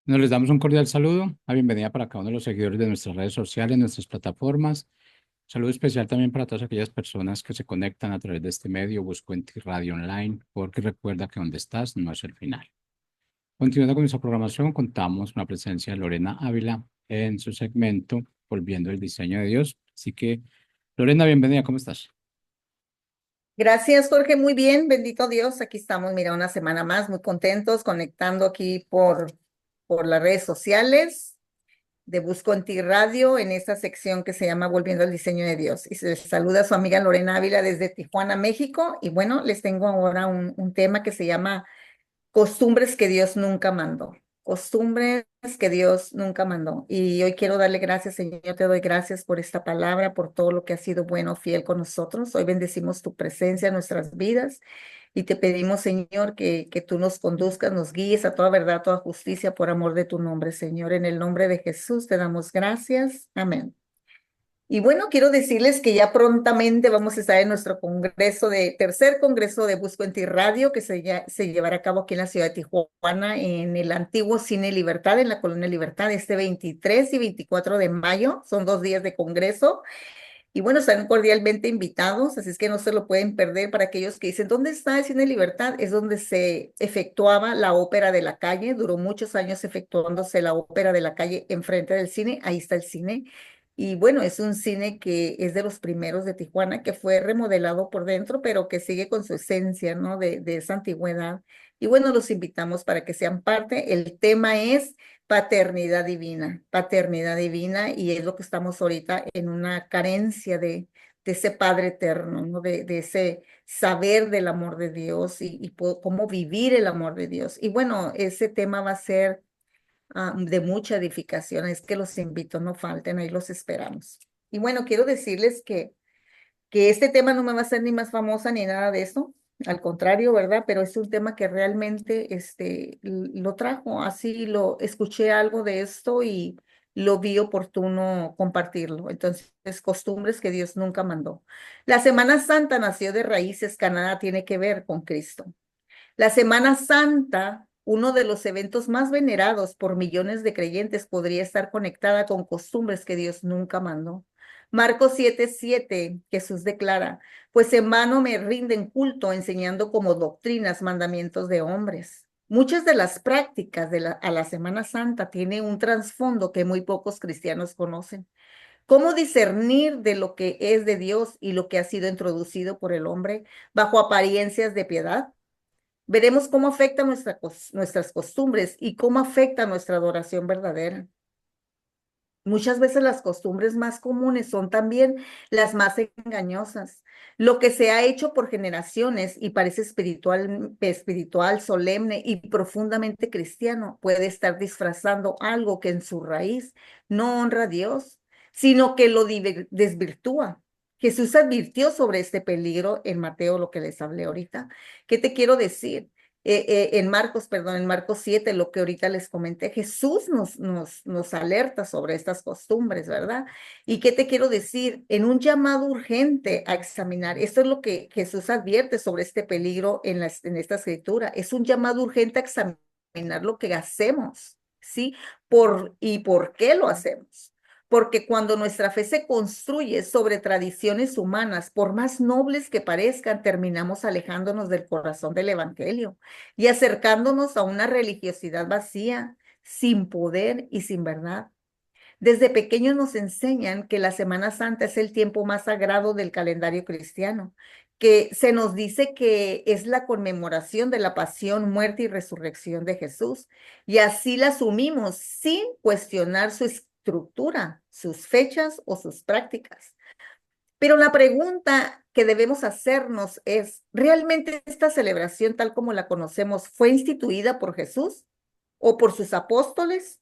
Nos les damos un cordial saludo, la bienvenida para cada uno de los seguidores de nuestras redes sociales, nuestras plataformas. Saludo especial también para todas aquellas personas que se conectan a través de este medio, Busco en ti Radio Online, porque recuerda que donde estás no es el final. Continuando con nuestra programación, contamos con la presencia de Lorena Ávila en su segmento Volviendo el diseño de Dios. Así que, Lorena, bienvenida, ¿cómo estás? Gracias, Jorge. Muy bien, bendito Dios. Aquí estamos, mira, una semana más, muy contentos, conectando aquí por las redes sociales de Busco en Ti Radio, en esta sección que se llama Volviendo al Diseño de Dios. Y se saluda a su amiga Lorena Ávila desde Tijuana, México. Y bueno, les tengo ahora un tema que se llama Costumbres que Dios nunca mandó. Costumbres que Dios nunca mandó. Y hoy quiero darle gracias, Señor. Te doy gracias por esta palabra, por todo lo que ha sido bueno, fiel con nosotros. Hoy bendecimos tu presencia en nuestras vidas y te pedimos, Señor, que tú nos conduzcas, nos guíes a toda verdad, a toda justicia por amor de tu nombre, Señor. En el nombre de Jesús te damos gracias. Amén. Y bueno, quiero decirles que ya prontamente vamos a estar en nuestro tercer congreso de Busco en Ti Radio, que se llevará a cabo aquí en la ciudad de Tijuana, en el antiguo Cine Libertad, en la Colonia Libertad, este 23 y 24 de mayo. Son 2 días de congreso. Y bueno, están cordialmente invitados, así es que no se lo pueden perder para aquellos que dicen, ¿dónde está el Cine Libertad? Es donde se efectuaba la ópera de la calle. Duró muchos años efectuándose la ópera de la calle enfrente del cine. Ahí está el cine. Y bueno, es un cine que es de los primeros de Tijuana, que fue remodelado por dentro, pero que sigue con su esencia, ¿no? De esa antigüedad. Y bueno, los invitamos para que sean parte. El tema es paternidad divina, y es lo que estamos ahorita en una carencia de ese Padre eterno, ¿no? De ese saber del amor de Dios y cómo vivir el amor de Dios. Y bueno, ese tema va a ser de mucha edificación. Es que los invito, no falten, ahí los esperamos. Y bueno, quiero decirles que este tema no me va a hacer ni más famosa ni nada de eso, al contrario, ¿verdad? Pero es un tema que realmente lo trajo, así lo escuché algo de esto y lo vi oportuno compartirlo. Entonces, costumbres que Dios nunca mandó. La Semana Santa nació de raíces que nada tiene que ver con Cristo. La Semana Santa, uno de los eventos más venerados por millones de creyentes, podría estar conectada con costumbres que Dios nunca mandó. Marcos 7:7, Jesús declara, pues en vano me rinden culto enseñando como doctrinas mandamientos de hombres. Muchas de las prácticas a la Semana Santa tienen un trasfondo que muy pocos cristianos conocen. ¿Cómo discernir de lo que es de Dios y lo que ha sido introducido por el hombre bajo apariencias de piedad? Veremos cómo afecta nuestras costumbres y cómo afecta nuestra adoración verdadera. Muchas veces las costumbres más comunes son también las más engañosas. Lo que se ha hecho por generaciones y parece espiritual, solemne y profundamente cristiano puede estar disfrazando algo que en su raíz no honra a Dios, sino que lo desvirtúa. Jesús advirtió sobre este peligro en Mateo, lo que les hablé ahorita. ¿Qué te quiero decir? En Marcos, perdón, en Marcos 7, lo que ahorita les comenté, Jesús nos alerta sobre estas costumbres, ¿verdad? ¿Y qué te quiero decir? En un llamado urgente a examinar, esto es lo que Jesús advierte sobre este peligro en esta escritura, es un llamado urgente a examinar lo que hacemos, ¿sí? ¿Y por qué lo hacemos? Porque cuando nuestra fe se construye sobre tradiciones humanas, por más nobles que parezcan, terminamos alejándonos del corazón del Evangelio y acercándonos a una religiosidad vacía, sin poder y sin verdad. Desde pequeños nos enseñan que la Semana Santa es el tiempo más sagrado del calendario cristiano, que se nos dice que es la conmemoración de la pasión, muerte y resurrección de Jesús, y así la asumimos sin cuestionar su estructura, sus fechas o sus prácticas. Pero la pregunta que debemos hacernos es, ¿realmente esta celebración tal como la conocemos fue instituida por Jesús o por sus apóstoles?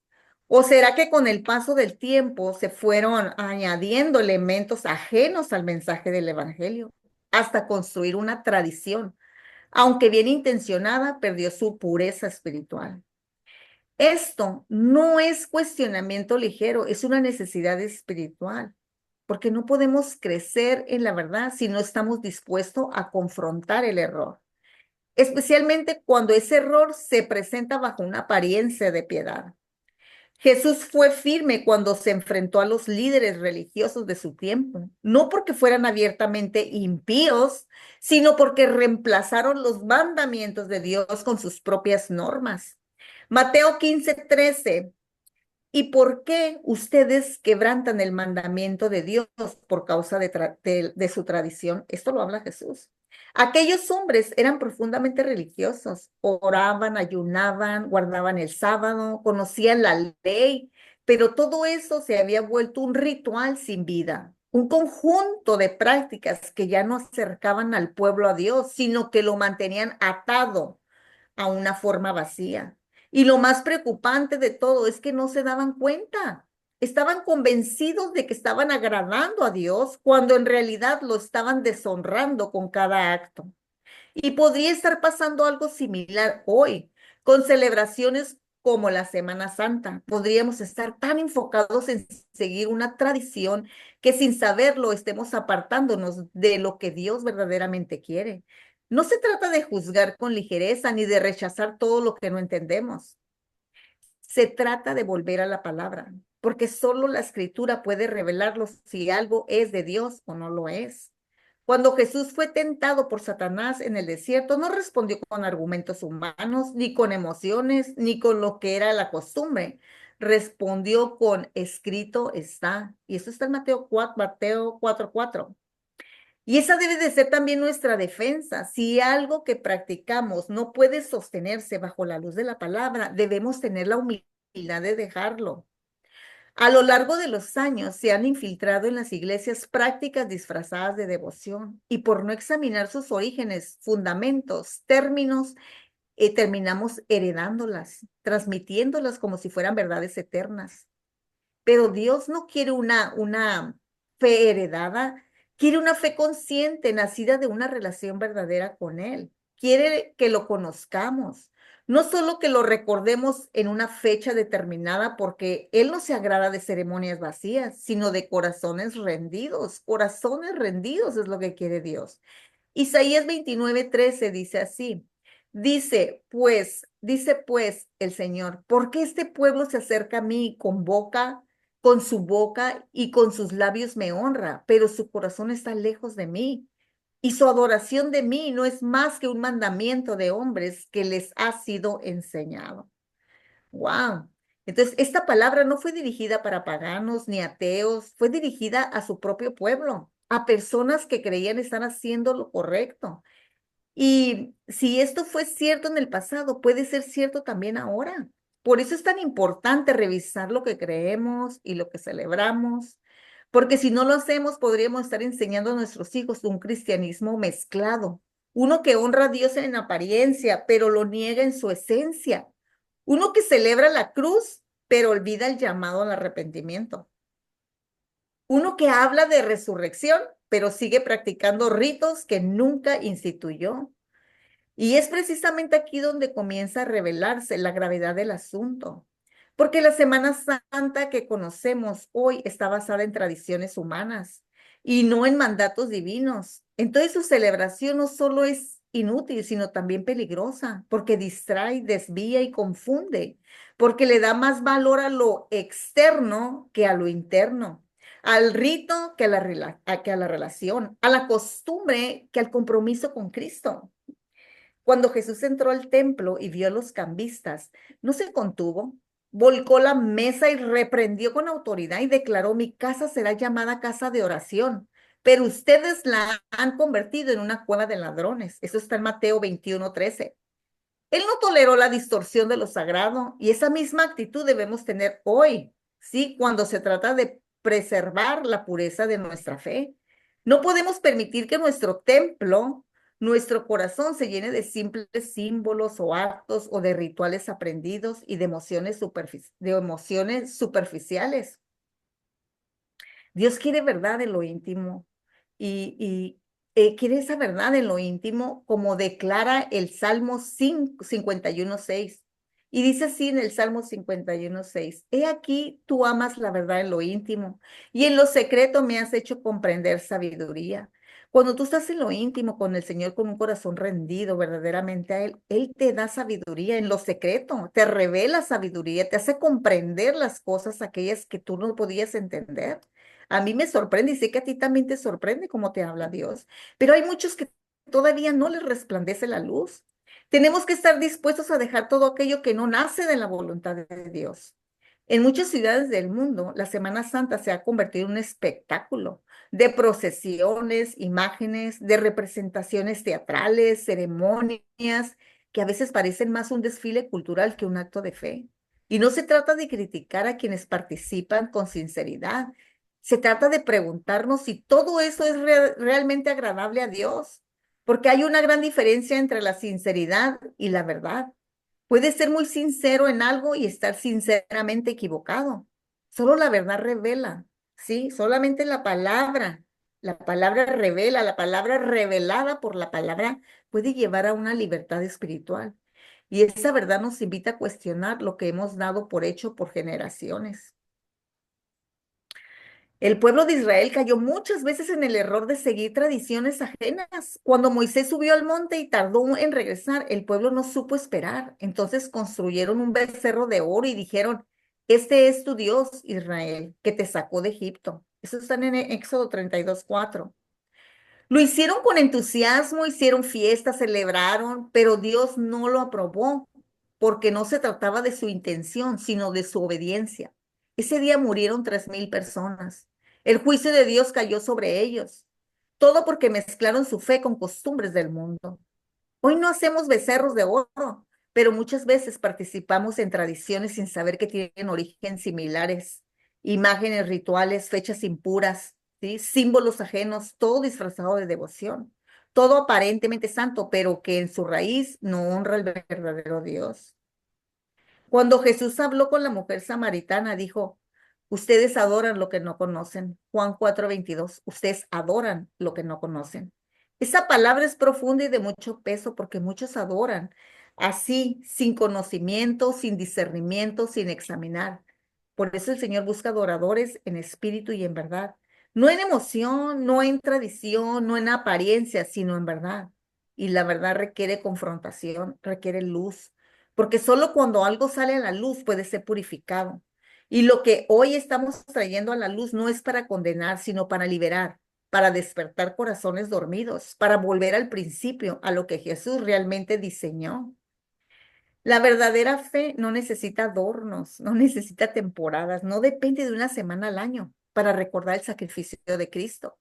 ¿O será que con el paso del tiempo se fueron añadiendo elementos ajenos al mensaje del Evangelio hasta construir una tradición, aunque bien intencionada, perdió su pureza espiritual? Esto no es cuestionamiento ligero, es una necesidad espiritual, porque no podemos crecer en la verdad si no estamos dispuestos a confrontar el error, especialmente cuando ese error se presenta bajo una apariencia de piedad. Jesús fue firme cuando se enfrentó a los líderes religiosos de su tiempo, no porque fueran abiertamente impíos, sino porque reemplazaron los mandamientos de Dios con sus propias normas. Mateo 15:13. ¿Y por qué ustedes quebrantan el mandamiento de Dios por causa de su tradición? Esto lo habla Jesús. Aquellos hombres eran profundamente religiosos, oraban, ayunaban, guardaban el sábado, conocían la ley, pero todo eso se había vuelto un ritual sin vida, un conjunto de prácticas que ya no acercaban al pueblo a Dios, sino que lo mantenían atado a una forma vacía. Y lo más preocupante de todo es que no se daban cuenta. Estaban convencidos de que estaban agradando a Dios cuando en realidad lo estaban deshonrando con cada acto. Y podría estar pasando algo similar hoy, con celebraciones como la Semana Santa. Podríamos estar tan enfocados en seguir una tradición que sin saberlo estemos apartándonos de lo que Dios verdaderamente quiere. No se trata de juzgar con ligereza ni de rechazar todo lo que no entendemos. Se trata de volver a la palabra, porque solo la escritura puede revelarlo si algo es de Dios o no lo es. Cuando Jesús fue tentado por Satanás en el desierto, no respondió con argumentos humanos, ni con emociones, ni con lo que era la costumbre. Respondió con escrito está. Y eso está en Mateo 4:4. Y esa debe de ser también nuestra defensa. Si algo que practicamos no puede sostenerse bajo la luz de la palabra, debemos tener la humildad de dejarlo. A lo largo de los años se han infiltrado en las iglesias prácticas disfrazadas de devoción y por no examinar sus orígenes, fundamentos, términos, terminamos heredándolas, transmitiéndolas como si fueran verdades eternas. Pero Dios no quiere una fe heredada, quiere una fe consciente, nacida de una relación verdadera con Él. Quiere que lo conozcamos, no solo que lo recordemos en una fecha determinada, porque Él no se agrada de ceremonias vacías, sino de corazones rendidos. Corazones rendidos es lo que quiere Dios. Isaías 29:13 dice así. Dice pues el Señor, ¿por qué este pueblo se acerca a mí con su boca y con sus labios me honra, pero su corazón está lejos de mí? Y su adoración de mí no es más que un mandamiento de hombres que les ha sido enseñado. Wow. Entonces, esta palabra no fue dirigida para paganos ni ateos, fue dirigida a su propio pueblo, a personas que creían estar haciendo lo correcto. Y si esto fue cierto en el pasado, puede ser cierto también ahora. Por eso es tan importante revisar lo que creemos y lo que celebramos, porque si no lo hacemos, podríamos estar enseñando a nuestros hijos un cristianismo mezclado, uno que honra a Dios en apariencia, pero lo niega en su esencia, uno que celebra la cruz, pero olvida el llamado al arrepentimiento, uno que habla de resurrección, pero sigue practicando ritos que nunca instituyó. Y es precisamente aquí donde comienza a revelarse la gravedad del asunto, porque la Semana Santa que conocemos hoy está basada en tradiciones humanas y no en mandatos divinos. Entonces su celebración no solo es inútil, sino también peligrosa, porque distrae, desvía y confunde, porque le da más valor a lo externo que a lo interno, al rito que a la relación, a la costumbre que al compromiso con Cristo. Cuando Jesús entró al templo y vio a los cambistas, no se contuvo, volcó la mesa y reprendió con autoridad y declaró: mi casa será llamada casa de oración, pero ustedes la han convertido en una cueva de ladrones. Eso está en Mateo 21:13. Él no toleró la distorsión de lo sagrado y esa misma actitud debemos tener hoy, ¿sí? Cuando se trata de preservar la pureza de nuestra fe. No podemos permitir que nuestro templo, nuestro corazón se llene de simples símbolos o actos o de rituales aprendidos y de emociones superficiales. Dios quiere verdad en lo íntimo y quiere esa verdad en lo íntimo, como declara el Salmo 51:6. Y dice así en el Salmo 51:6: He aquí, tú amas la verdad en lo íntimo y en lo secreto me has hecho comprender sabiduría. Cuando tú estás en lo íntimo con el Señor, con un corazón rendido verdaderamente a Él, Él te da sabiduría en lo secreto, te revela sabiduría, te hace comprender las cosas, aquellas que tú no podías entender. A mí me sorprende y sé que a ti también te sorprende cómo te habla Dios, pero hay muchos que todavía no les resplandece la luz. Tenemos que estar dispuestos a dejar todo aquello que no nace de la voluntad de Dios. En muchas ciudades del mundo, la Semana Santa se ha convertido en un espectáculo de procesiones, imágenes, de representaciones teatrales, ceremonias, que a veces parecen más un desfile cultural que un acto de fe. Y no se trata de criticar a quienes participan con sinceridad, se trata de preguntarnos si todo eso es realmente agradable a Dios, porque hay una gran diferencia entre la sinceridad y la verdad. Puedes ser muy sincero en algo y estar sinceramente equivocado. Solo la verdad revela, ¿sí? Solamente la palabra revela, la palabra revelada por la palabra puede llevar a una libertad espiritual. Y esa verdad nos invita a cuestionar lo que hemos dado por hecho por generaciones. El pueblo de Israel cayó muchas veces en el error de seguir tradiciones ajenas. Cuando Moisés subió al monte y tardó en regresar, el pueblo no supo esperar. Entonces construyeron un becerro de oro y dijeron, este es tu Dios, Israel, que te sacó de Egipto. Eso está en Éxodo 32:4. Lo hicieron con entusiasmo, hicieron fiestas, celebraron, pero Dios no lo aprobó porque no se trataba de su intención, sino de su obediencia. Ese día murieron 3,000 personas. El juicio de Dios cayó sobre ellos. Todo porque mezclaron su fe con costumbres del mundo. Hoy no hacemos becerros de oro, pero muchas veces participamos en tradiciones sin saber que tienen origen similares, imágenes rituales, fechas impuras, ¿sí? Símbolos ajenos, todo disfrazado de devoción, todo aparentemente santo, pero que en su raíz no honra al verdadero Dios. Cuando Jesús habló con la mujer samaritana, dijo, ustedes adoran lo que no conocen. Juan 4:22, ustedes adoran lo que no conocen. Esa palabra es profunda y de mucho peso porque muchos adoran así, sin conocimiento, sin discernimiento, sin examinar. Por eso el Señor busca adoradores en espíritu y en verdad. No en emoción, no en tradición, no en apariencia, sino en verdad. Y la verdad requiere confrontación, requiere luz porque solo cuando algo sale a la luz puede ser purificado. Y lo que hoy estamos trayendo a la luz no es para condenar, sino para liberar, para despertar corazones dormidos, para volver al principio, a lo que Jesús realmente diseñó. La verdadera fe no necesita adornos, no necesita temporadas, no depende de una semana al año para recordar el sacrificio de Cristo.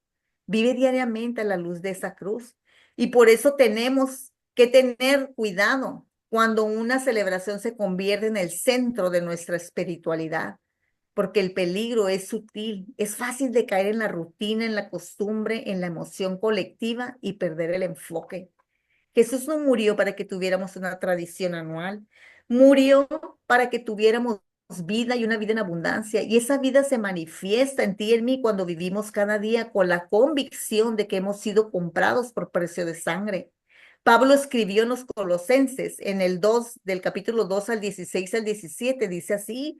Vive diariamente a la luz de esa cruz. Y por eso tenemos que tener cuidado cuando una celebración se convierte en el centro de nuestra espiritualidad, porque el peligro es sutil, es fácil de caer en la rutina, en la costumbre, en la emoción colectiva y perder el enfoque. Jesús no murió para que tuviéramos una tradición anual, murió para que tuviéramos vida y una vida en abundancia. Y esa vida se manifiesta en ti y en mí cuando vivimos cada día con la convicción de que hemos sido comprados por precio de sangre. Pablo escribió en los Colosenses, en el 2, del capítulo 2 al 16 al 17, dice así,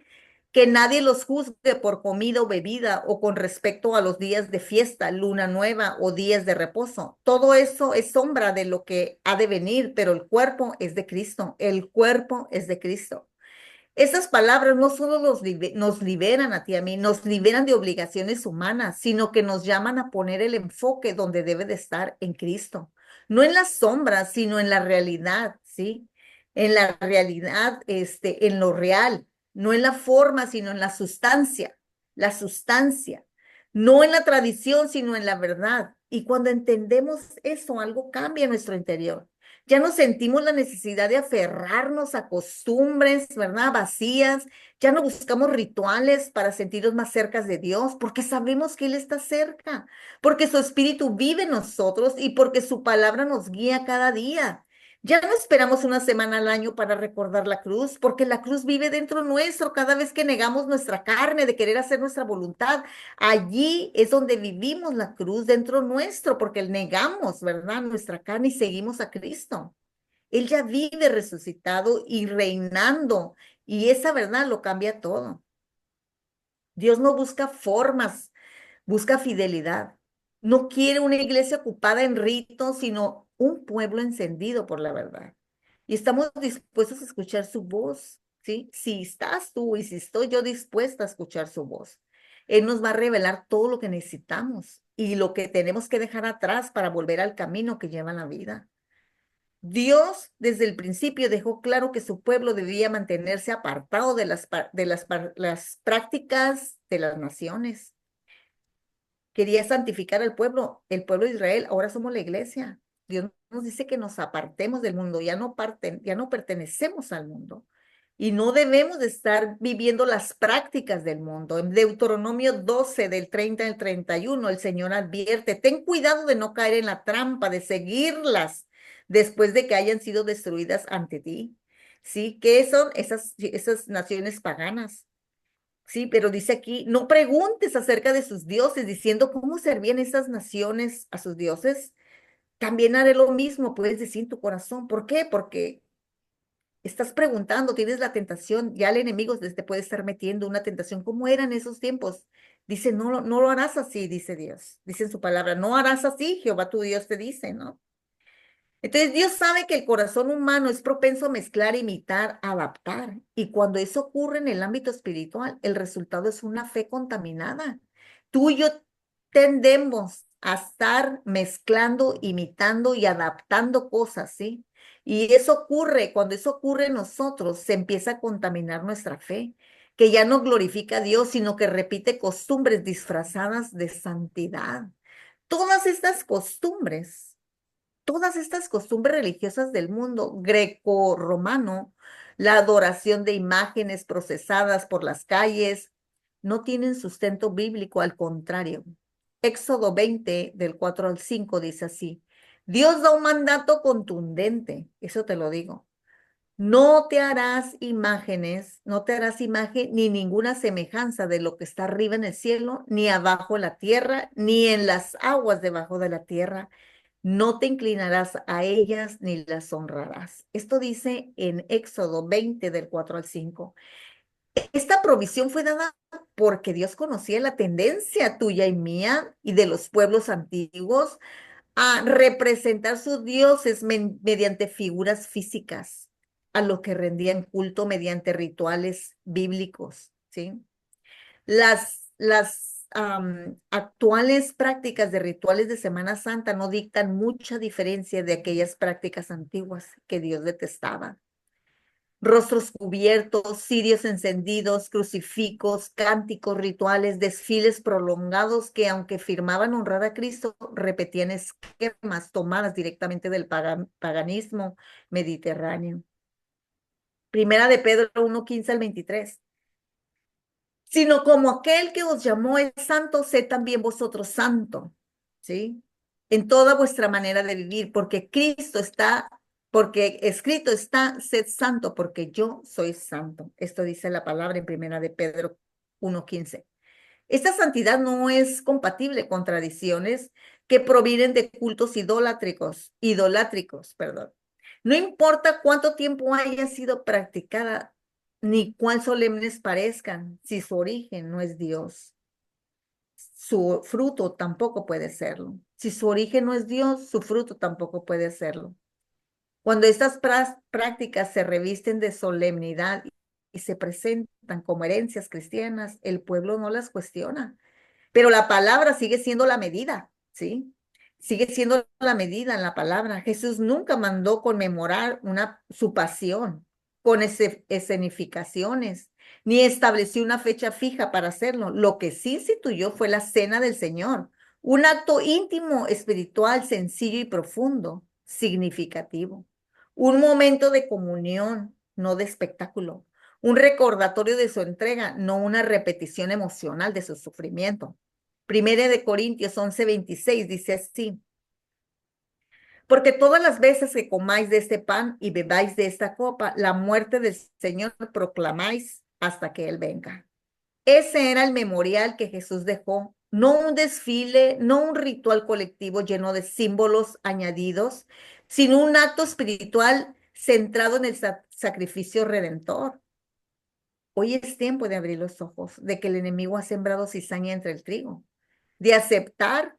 que nadie los juzgue por comida o bebida o con respecto a los días de fiesta, luna nueva o días de reposo. Todo eso es sombra de lo que ha de venir, pero el cuerpo es de Cristo. El cuerpo es de Cristo. Esas palabras no solo nos liberan a ti y a mí, nos liberan de obligaciones humanas, sino que nos llaman a poner el enfoque donde debe de estar en Cristo. No en las sombras, sino en la realidad, ¿sí? En la realidad, en lo real, no en la forma, sino en la sustancia, la sustancia. No en la tradición, sino en la verdad. Y cuando entendemos eso, algo cambia en nuestro interior. Ya no sentimos la necesidad de aferrarnos a costumbres, ¿verdad? Vacías. Ya no buscamos rituales para sentirnos más cerca de Dios, porque sabemos que Él está cerca, porque su Espíritu vive en nosotros y porque su palabra nos guía cada día. Ya no esperamos una semana al año para recordar la cruz, porque la cruz vive dentro nuestro cada vez que negamos nuestra carne de querer hacer nuestra voluntad. Allí es donde vivimos la cruz dentro nuestro, porque negamos, ¿verdad? Nuestra carne y seguimos a Cristo. Él ya vive resucitado y reinando, y esa verdad lo cambia todo. Dios no busca formas, busca fidelidad. No quiere una iglesia ocupada en ritos, sino un pueblo encendido por la verdad. Y estamos dispuestos a escuchar su voz, ¿sí? Si estás tú y si estoy yo dispuesta a escuchar su voz, Él nos va a revelar todo lo que necesitamos y lo que tenemos que dejar atrás para volver al camino que lleva la vida. Dios desde el principio dejó claro que su pueblo debía mantenerse apartado de las prácticas de las naciones. Quería santificar al pueblo, el pueblo de Israel. Ahora somos la iglesia. Dios nos dice que nos apartemos del mundo, ya no pertenecemos al mundo. Y no debemos de estar viviendo las prácticas del mundo. En Deuteronomio 12, del 30 al 31, el Señor advierte, ten cuidado de no caer en la trampa, de seguirlas después de que hayan sido destruidas ante ti. ¿Sí? ¿Qué son esas naciones paganas? Sí, pero dice aquí, no preguntes acerca de sus dioses, diciendo cómo servían esas naciones a sus dioses. También haré lo mismo, puedes decir en tu corazón. ¿Por qué? Porque estás preguntando, tienes la tentación, ya el enemigo te puede estar metiendo una tentación. ¿Cómo eran esos tiempos? Dice, no, no lo harás así, dice Dios. Dice en su palabra, no harás así, Jehová tu Dios te dice, ¿no? Entonces Dios sabe que el corazón humano es propenso a mezclar, imitar, adaptar. Y cuando eso ocurre en el ámbito espiritual, el resultado es una fe contaminada. Tú y yo tendemos a estar mezclando, imitando y adaptando cosas, ¿sí? Y eso ocurre, cuando eso ocurre en nosotros, se empieza a contaminar nuestra fe, que ya no glorifica a Dios, sino que repite costumbres disfrazadas de santidad. Todas estas costumbres todas estas costumbres religiosas del mundo greco-romano, la adoración de imágenes procesadas por las calles, no tienen sustento bíblico, al contrario. Éxodo 20, del 4 al 5, dice así, Dios da un mandato contundente, eso te lo digo. No te harás imágenes, no te harás imagen ni ninguna semejanza de lo que está arriba en el cielo, ni abajo en la tierra, ni en las aguas debajo de la tierra. No te inclinarás a ellas ni las honrarás. Esto dice en Éxodo 20 del 4 al 5. Esta provisión fue dada porque Dios conocía la tendencia tuya y mía y de los pueblos antiguos a representar sus dioses mediante figuras físicas, a los que rendían culto mediante rituales bíblicos, ¿sí? Las actuales prácticas de rituales de Semana Santa no dictan mucha diferencia de aquellas prácticas antiguas que Dios detestaba. Rostros cubiertos, cirios encendidos, crucifijos, cánticos, rituales, desfiles prolongados que, aunque firmaban honrar a Cristo, repetían esquemas tomadas directamente del paganismo mediterráneo. Primera de Pedro 1:15 al 23. Sino como aquel que os llamó es santo, sed también vosotros santo, ¿sí? En toda vuestra manera de vivir, porque escrito está, sed santo, porque yo soy santo. Esto dice la palabra en primera de Pedro 1:15. Esta santidad no es compatible con tradiciones que provienen de cultos idolátricos, perdón. No importa cuánto tiempo haya sido practicada, ni cuán solemnes parezcan, si su origen no es Dios, su fruto tampoco puede serlo. Si su origen no es Dios, su fruto tampoco puede serlo. Cuando estas prácticas se revisten de solemnidad y se presentan como herencias cristianas, el pueblo no las cuestiona. Pero la palabra sigue siendo la medida, ¿sí? Sigue siendo la medida en la palabra. Jesús nunca mandó conmemorar su pasión con escenificaciones, ni estableció una fecha fija para hacerlo. Lo que sí instituyó fue la cena del Señor, un acto íntimo, espiritual, sencillo y profundo, significativo. Un momento de comunión, no de espectáculo. Un recordatorio de su entrega, no una repetición emocional de su sufrimiento. Primera de Corintios 11:26 dice así, porque todas las veces que comáis de este pan y bebáis de esta copa, la muerte del Señor proclamáis hasta que Él venga. Ese era el memorial que Jesús dejó, no un desfile, no un ritual colectivo lleno de símbolos añadidos, sino un acto espiritual centrado en el sacrificio redentor. Hoy es tiempo de abrir los ojos, de que el enemigo ha sembrado cizaña entre el trigo, de aceptar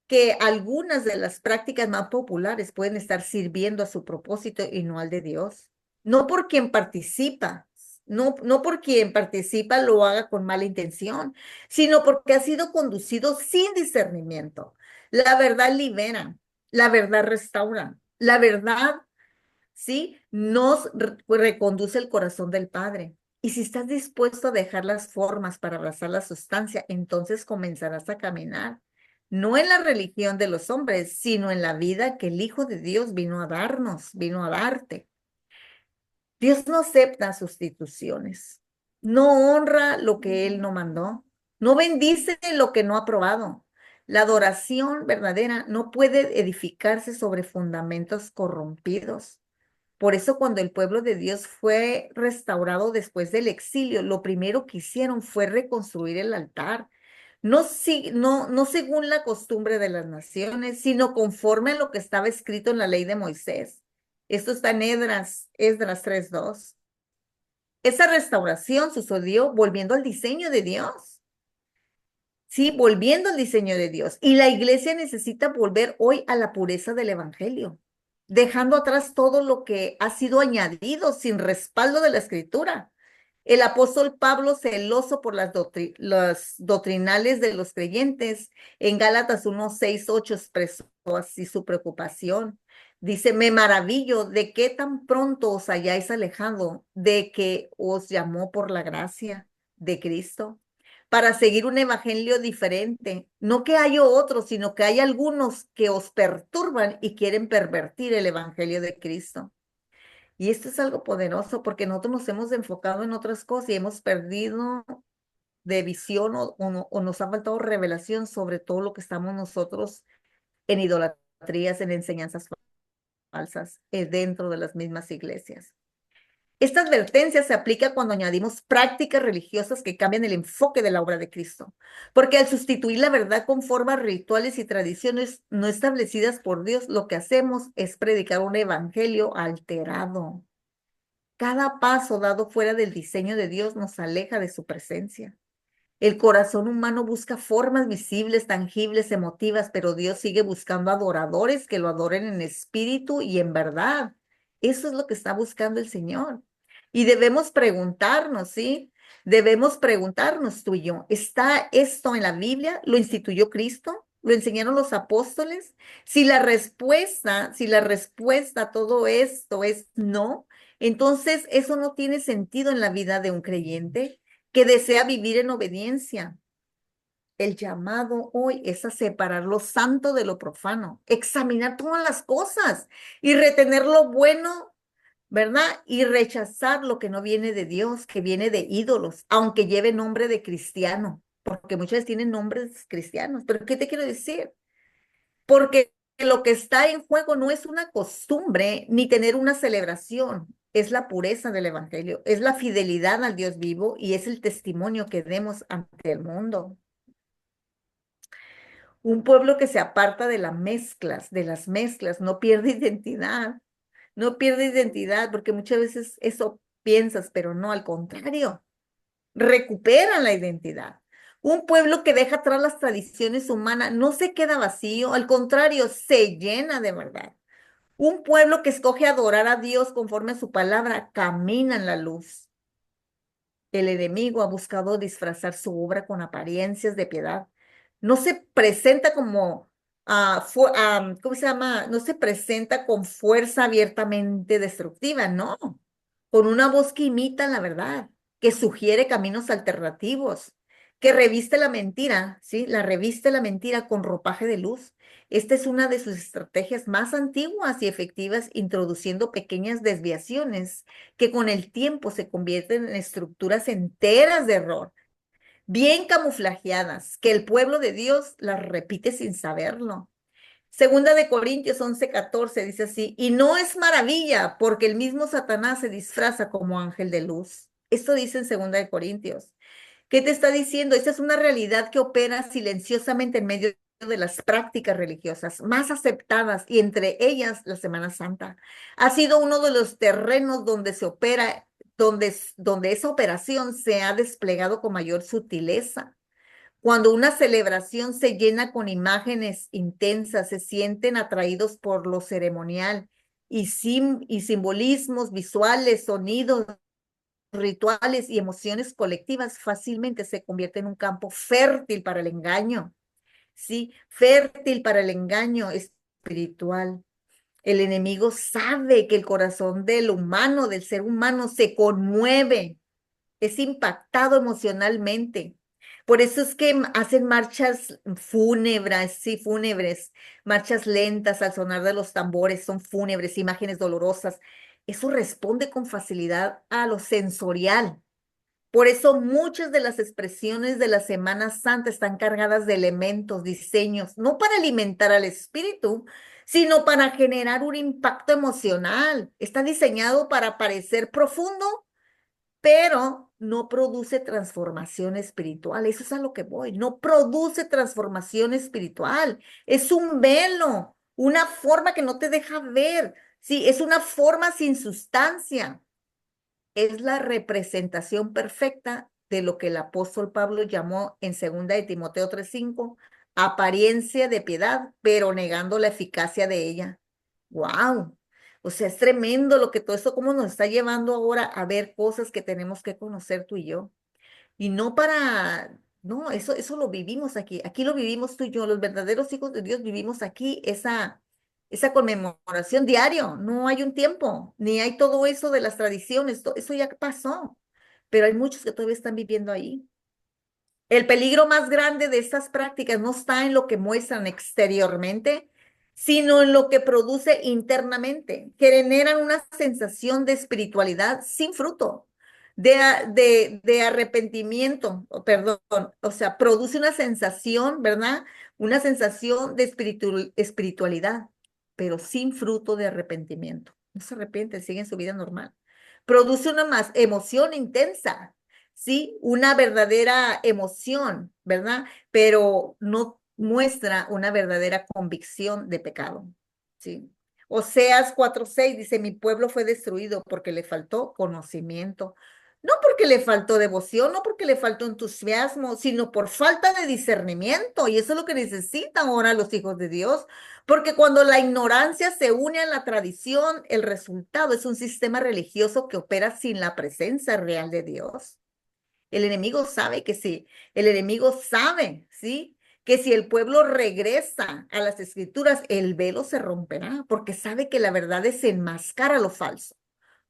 que algunas de las prácticas más populares pueden estar sirviendo a su propósito y no al de Dios. No por quien participa, no por quien participa lo haga con mala intención, sino porque ha sido conducido sin discernimiento. La verdad libera, la verdad restaura, la verdad, ¿sí? Nos reconduce el corazón del Padre. Y si estás dispuesto a dejar las formas para abrazar la sustancia, entonces comenzarás a caminar, no en la religión de los hombres, sino en la vida que el Hijo de Dios vino a darnos, vino a darte. Dios no acepta sustituciones, no honra lo que Él no mandó, no bendice lo que no ha aprobado. La adoración verdadera no puede edificarse sobre fundamentos corrompidos. Por eso cuando el pueblo de Dios fue restaurado después del exilio, lo primero que hicieron fue reconstruir el altar, no según la costumbre de las naciones, sino conforme a lo que estaba escrito en la ley de Moisés. Esto está en Esdras 3:2. Esa restauración sucedió volviendo al diseño de Dios. Sí, volviendo al diseño de Dios. Y la iglesia necesita volver hoy a la pureza del evangelio, dejando atrás todo lo que ha sido añadido sin respaldo de la escritura. El apóstol Pablo, celoso por las doctrinales de los creyentes, en Gálatas 1:6-8 expresó así su preocupación. Dice, me maravillo de que tan pronto os hayáis alejado de que os llamó por la gracia de Cristo para seguir un evangelio diferente. No que haya otros, sino que hay algunos que os perturban y quieren pervertir el evangelio de Cristo. Y esto es algo poderoso porque nosotros nos hemos enfocado en otras cosas y hemos perdido de visión o nos ha faltado revelación sobre todo lo que estamos nosotros en idolatrías, en enseñanzas falsas, dentro de las mismas iglesias. Esta advertencia se aplica cuando añadimos prácticas religiosas que cambian el enfoque de la obra de Cristo, porque al sustituir la verdad con formas rituales y tradiciones no establecidas por Dios, lo que hacemos es predicar un evangelio alterado. Cada paso dado fuera del diseño de Dios nos aleja de su presencia. El corazón humano busca formas visibles, tangibles, emotivas, pero Dios sigue buscando adoradores que lo adoren en espíritu y en verdad. Eso es lo que está buscando el Señor. Y debemos preguntarnos, ¿sí? Debemos preguntarnos tú y yo, ¿está esto en la Biblia? ¿Lo instituyó Cristo? ¿Lo enseñaron los apóstoles? Si la respuesta a todo esto es no, entonces eso no tiene sentido en la vida de un creyente que desea vivir en obediencia. El llamado hoy es a separar lo santo de lo profano, examinar todas las cosas y retener lo bueno, ¿verdad? Y rechazar lo que no viene de Dios, que viene de ídolos, aunque lleve nombre de cristiano, porque muchas veces tienen nombres cristianos. Pero ¿qué te quiero decir? Porque lo que está en juego no es una costumbre ni tener una celebración, es la pureza del evangelio, es la fidelidad al Dios vivo y es el testimonio que demos ante el mundo. Un pueblo que se aparta de las mezclas, no pierde identidad, no pierde identidad, porque muchas veces eso piensas, pero no, al contrario, recuperan la identidad. Un pueblo que deja atrás las tradiciones humanas no se queda vacío, al contrario, se llena de verdad. Un pueblo que escoge adorar a Dios conforme a su palabra camina en la luz. El enemigo ha buscado disfrazar su obra con apariencias de piedad. No se presenta como, ¿cómo se llama? No se presenta con fuerza abiertamente destructiva, no. Con una voz que imita la verdad, que sugiere caminos alternativos, que reviste la mentira, ¿sí? La reviste la mentira con ropaje de luz. Esta es una de sus estrategias más antiguas y efectivas, introduciendo pequeñas desviaciones que con el tiempo se convierten en estructuras enteras de error, bien camuflajeadas, que el pueblo de Dios las repite sin saberlo. Segunda de Corintios 11:14 dice así, y no es maravilla porque el mismo Satanás se disfraza como ángel de luz. Esto dice en Segunda de Corintios. ¿Qué te está diciendo? Esta es una realidad que opera silenciosamente en medio de las prácticas religiosas más aceptadas y entre ellas la Semana Santa. Ha sido uno de los terrenos donde se opera, donde esa operación se ha desplegado con mayor sutileza. Cuando una celebración se llena con imágenes intensas, se sienten atraídos por lo ceremonial y simbolismos visuales, sonidos, rituales y emociones colectivas, fácilmente se convierte en un campo fértil para el engaño, ¿sí? Fértil para el engaño espiritual. El enemigo sabe que el corazón del humano, del ser humano, se conmueve, es impactado emocionalmente. Por eso es que hacen marchas fúnebres, sí, fúnebres, marchas lentas al sonar de los tambores, son fúnebres, imágenes dolorosas. Eso responde con facilidad a lo sensorial. Por eso muchas de las expresiones de la Semana Santa están cargadas de elementos, diseños, no para alimentar al espíritu, sino para generar un impacto emocional. Está diseñado para parecer profundo, pero no produce transformación espiritual. Eso es a lo que voy. No produce transformación espiritual. Es un velo, una forma que no te deja ver. Sí, es una forma sin sustancia. Es la representación perfecta de lo que el apóstol Pablo llamó en 2 de Timoteo 3:5, apariencia de piedad, pero negando la eficacia de ella. ¡Wow! O sea, es tremendo lo que todo esto, cómo nos está llevando ahora a ver cosas que tenemos que conocer tú y yo. Y no para, no, eso lo vivimos aquí. Aquí lo vivimos tú y yo, los verdaderos hijos de Dios vivimos aquí esa conmemoración diario. No hay un tiempo, ni hay todo eso de las tradiciones, eso ya pasó. Pero hay muchos que todavía están viviendo ahí. El peligro más grande de estas prácticas no está en lo que muestran exteriormente, sino en lo que produce internamente, que generan una sensación de espiritualidad sin fruto, de arrepentimiento, perdón, o sea, produce una sensación, ¿verdad? Una sensación de espiritualidad, pero sin fruto de arrepentimiento. No se arrepienten, siguen su vida normal. Produce una más emoción intensa, ¿sí? Una verdadera emoción, ¿verdad? Pero no muestra una verdadera convicción de pecado, ¿sí? Oseas 4:6 dice, mi pueblo fue destruido porque le faltó conocimiento. No porque le faltó devoción, no porque le faltó entusiasmo, sino por falta de discernimiento. Y eso es lo que necesitan ahora los hijos de Dios. Porque cuando la ignorancia se une a la tradición, el resultado es un sistema religioso que opera sin la presencia real de Dios. El enemigo sabe que sí, el enemigo sabe, ¿sí? Que si el pueblo regresa a las escrituras, el velo se romperá, porque sabe que la verdad desenmascara lo falso.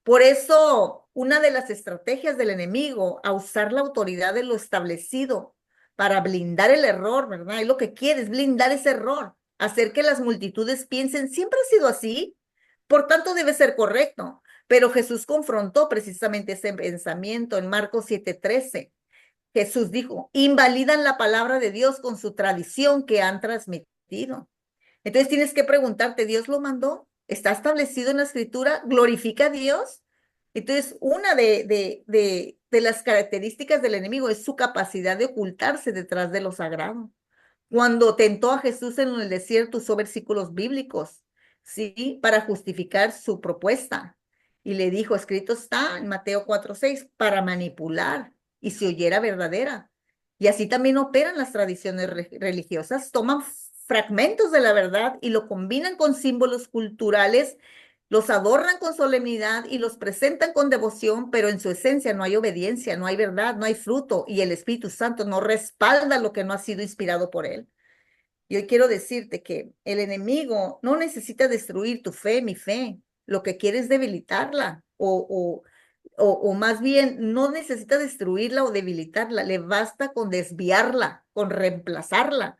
Por eso, una de las estrategias del enemigo a usar la autoridad de lo establecido para blindar el error, ¿verdad? Y lo que quiere es blindar ese error, hacer que las multitudes piensen, siempre ha sido así, por tanto debe ser correcto. Pero Jesús confrontó precisamente ese pensamiento en Marcos 7:13. Jesús dijo, invalidan la palabra de Dios con su tradición que han transmitido. Entonces tienes que preguntarte, ¿Dios lo mandó? ¿Está establecido en la escritura? ¿Glorifica a Dios? Entonces, una de las características del enemigo es su capacidad de ocultarse detrás de lo sagrado. Cuando tentó a Jesús en el desierto, usó versículos bíblicos, ¿sí? Para justificar su propuesta. Y le dijo, escrito está en Mateo 4:6, para manipular y si oyera verdadera. Y así también operan las tradiciones religiosas, toman fragmentos de la verdad y lo combinan con símbolos culturales, los adornan con solemnidad y los presentan con devoción, pero en su esencia no hay obediencia, no hay verdad, no hay fruto y el Espíritu Santo no respalda lo que no ha sido inspirado por él. Y hoy quiero decirte que el enemigo no necesita destruir tu fe, mi fe, lo que quiere es debilitarla o más bien no necesita destruirla o debilitarla, le basta con desviarla, con reemplazarla.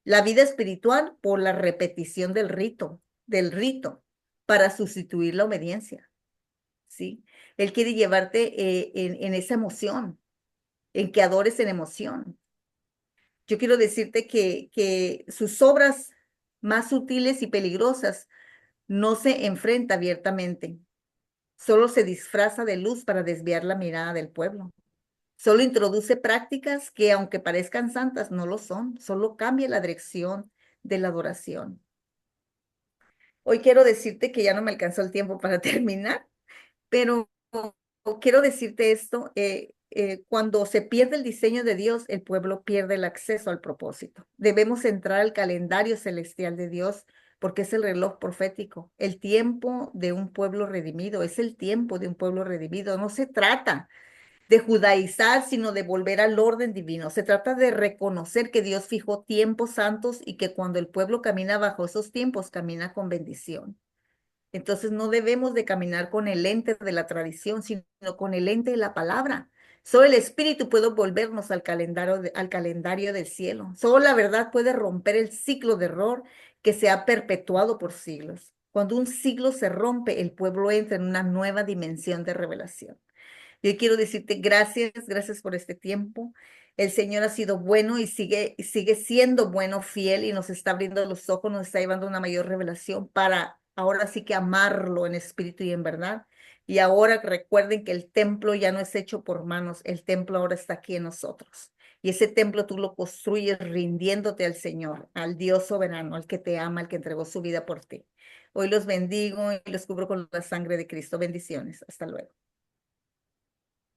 La vida espiritual por la repetición del rito, para sustituir la obediencia, ¿sí? Él quiere llevarte en esa emoción, en que adores en emoción. Yo quiero decirte que sus obras más sutiles y peligrosas no se enfrenta abiertamente, solo se disfraza de luz para desviar la mirada del pueblo. Solo introduce prácticas que, aunque parezcan santas, no lo son, solo cambia la dirección de la adoración. Hoy quiero decirte que ya no me alcanzó el tiempo para terminar, pero quiero decirte esto. cuando se pierde el diseño de Dios, el pueblo pierde el acceso al propósito. Debemos entrar al calendario celestial de Dios porque es el reloj profético. El tiempo de un pueblo redimido es el tiempo de un pueblo redimido. No se trata de judaizar, sino de volver al orden divino. Se trata de reconocer que Dios fijó tiempos santos y que cuando el pueblo camina bajo esos tiempos, camina con bendición. Entonces no debemos de caminar con el lente de la tradición, sino con el lente de la palabra. Solo el Espíritu puede volvernos al calendario del cielo. Solo la verdad puede romper el ciclo de error que se ha perpetuado por siglos. Cuando un siglo se rompe, el pueblo entra en una nueva dimensión de revelación. Yo quiero decirte gracias, gracias por este tiempo. El Señor ha sido bueno y sigue siendo bueno, fiel y nos está abriendo los ojos, nos está llevando a una mayor revelación para ahora sí que amarlo en espíritu y en verdad. Y ahora recuerden que el templo ya no es hecho por manos, el templo ahora está aquí en nosotros. Y ese templo tú lo construyes rindiéndote al Señor, al Dios soberano, al que te ama, al que entregó su vida por ti. Hoy los bendigo y los cubro con la sangre de Cristo. Bendiciones. Hasta luego.